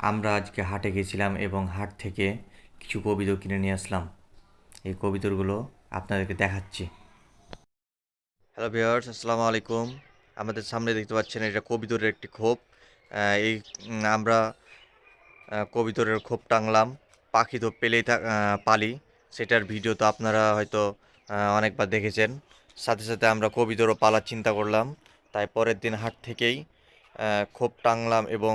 আমরা আজকে হাটে গেছিলাম এবং হাট থেকে কিছু কবিতর কিনে নিয়ে আসলাম। এই কবিতরগুলো আপনাদেরকে দেখাচ্ছি। হ্যালো ভিউয়ার্স, আসসালামু আলাইকুম। আমাদের সামনে দেখতে পাচ্ছেন এটা কবিতরের একটি খোপ। আমরা কবিতরের খোপ টাঙলাম। পাখি তো পেলেই পালি, সেটার ভিডিও তো আপনারা হয়তো অনেকবার দেখেছেন। সাথে সাথে আমরা কবিতরও পালার চিন্তা করলাম, তাই পরের দিন হাট থেকেই খোপ টাঙলাম এবং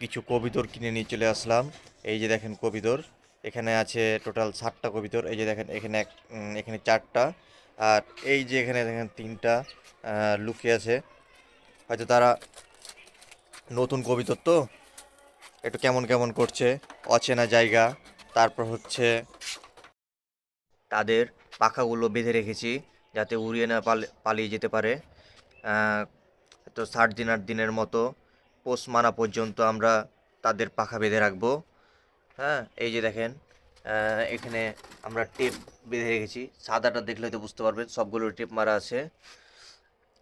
কিছু কবিতর কিনে নিয়ে চলে আসলাম। এই যে দেখেন কবিতর, এখানে আছে টোটাল 60টা কবিতর। এই যে দেখেন এখানে এখানে 4টা, আর এই যে এখানে দেখেন 3টা লুকিয়ে আছে। হয়তো তারা নতুন কবিতর তো একটু কেমন কেমন করছে, অচেনা জায়গা। তারপর হচ্ছে তাদের পাখাগুলো বেঁধে রেখেছি যাতে উড়িয়ে না পালিয়ে যেতে পারে। আহ, তো 60 দিনের মতো পোষ মানা পর্যন্ত আমরা তাদের পাখা বেঁধে রাখবো। হ্যাঁ, এই যে দেখেন এখানে আমরা টেপ বেঁধে রেখেছি। সাদাটা দেখলে তো বুঝতে পারবেন সবগুলোর টেপ মারা আছে।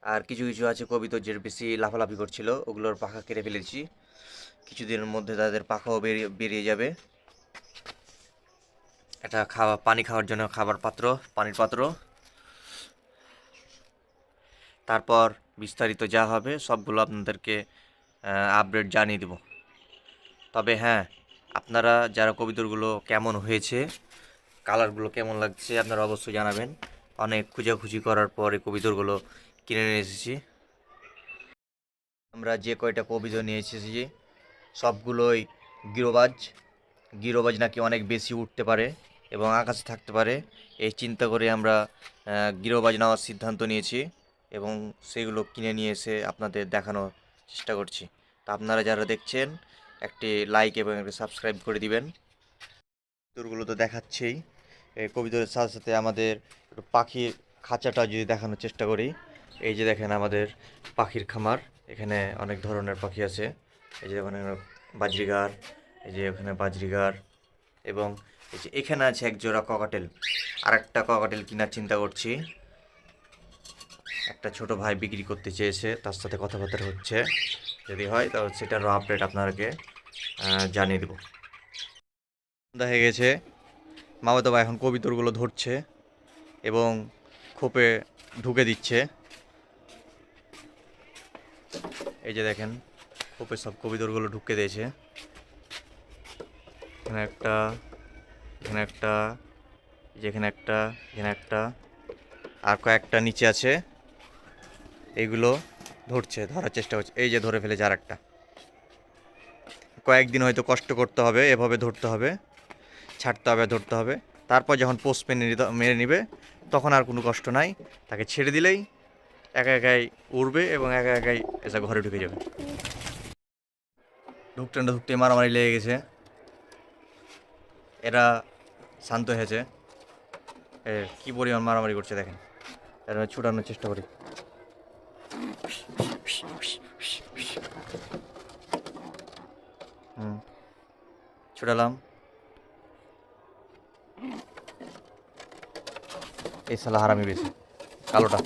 আর কিছু কিছু আছে কবিতর যে বেশি লাফালাফি করছিল, ওগুলোর পাখা কেটে ফেলেছি। কিছুদিনের মধ্যে তাদের পাখাও বেরিয়ে বেরিয়ে যাবে। এটা পানি খাওয়ার জন্য খাবার পাত্র, পানির পাত্র। তারপর বিস্তারিত যা হবে সবগুলো আপনাদেরকে আপডেট জানিয়ে দেব। তবে হ্যাঁ, আপনারা যারা কবিতরগুলো কেমন হয়েছে, কালারগুলো কেমন লাগছে আপনারা অবশ্যই জানাবেন। অনেক খোঁজাখুঁজি করার পর এই কবিতরগুলো কিনে নিয়ে এসেছি। আমরা যে কয়টা কবিতর নিয়ে এসেছি সবগুলোই গিরোবাজ। গিরোবাজ নাকি অনেক বেশি উঠতে পারে এবং আকাশে থাকতে পারে। এই চিন্তা করে আমরা গিরোবাজ নেওয়ার সিদ্ধান্ত নিয়েছি এবং সেগুলো কিনে নিয়ে এসে আপনাদের দেখানোর চেষ্টা করছি। তা আপনারা যারা দেখছেন একটি লাইক এবং একটি সাবস্ক্রাইব করে দিবেন। কবিতরগুলো তো দেখাচ্ছেই, এই কবিতরের সাথে সাথে আমাদের একটু পাখির খাঁচাটা যদি দেখানোর চেষ্টা করি। এই যে দেখেন আমাদের পাখির খামার, এখানে অনেক ধরনের পাখি আছে। এই যে ওখানে বাজরিগার, এই যে ওখানে বাজরিগার, এবং এই যে এখানে আছে এক জোড়া ককাটেল। আর একটা ককাটেল কেনার চিন্তা করছি। একটা ছোট ভাই বিক্রি করতে চেয়েছে, তার সাথে কথাবার্তা হচ্ছে। যদি হয় তাহলে সেটারও আপডেট আপনাদেরকে জানিয়ে দেবো। দেখা গেছে মামাতো ভাই এখন কবিতরগুলো ধরছে এবং খোপে ঢুকে দিচ্ছে। এই যে দেখেন খোপে সব কবিতরগুলো ঢুকে দিয়েছে। এখানে একটা, এখানে একটা, যেখানে একটা, এখানে একটা, আর কয়েকটা নিচে আছে। এইগুলো ধরার চেষ্টা করছে। এই যে ধরে ফেলেছে আর একটা। কয়েকদিন হয়তো কষ্ট করতে হবে, এভাবে ধরতে হবে, ছাড়তে হবে, ধরতে হবে। তারপর যখন পোষ মেরে নিবে তখন আর কোনো কষ্ট নাই। তাকে ছেড়ে দিলেই একা একাই উড়বে এবং একা একাই এসে ঘরে ঢুকে যাবে। ঢুকতে না ঢুকতে মারামারি লেগে গেছে। এরা শান্ত হয়েছে। কি পরিমাণ মারামারি করছে দেখেন। এরা ছুটানোর চেষ্টা করি। ছুটালাম। এই শালা হারামি বেশি, কালোটা।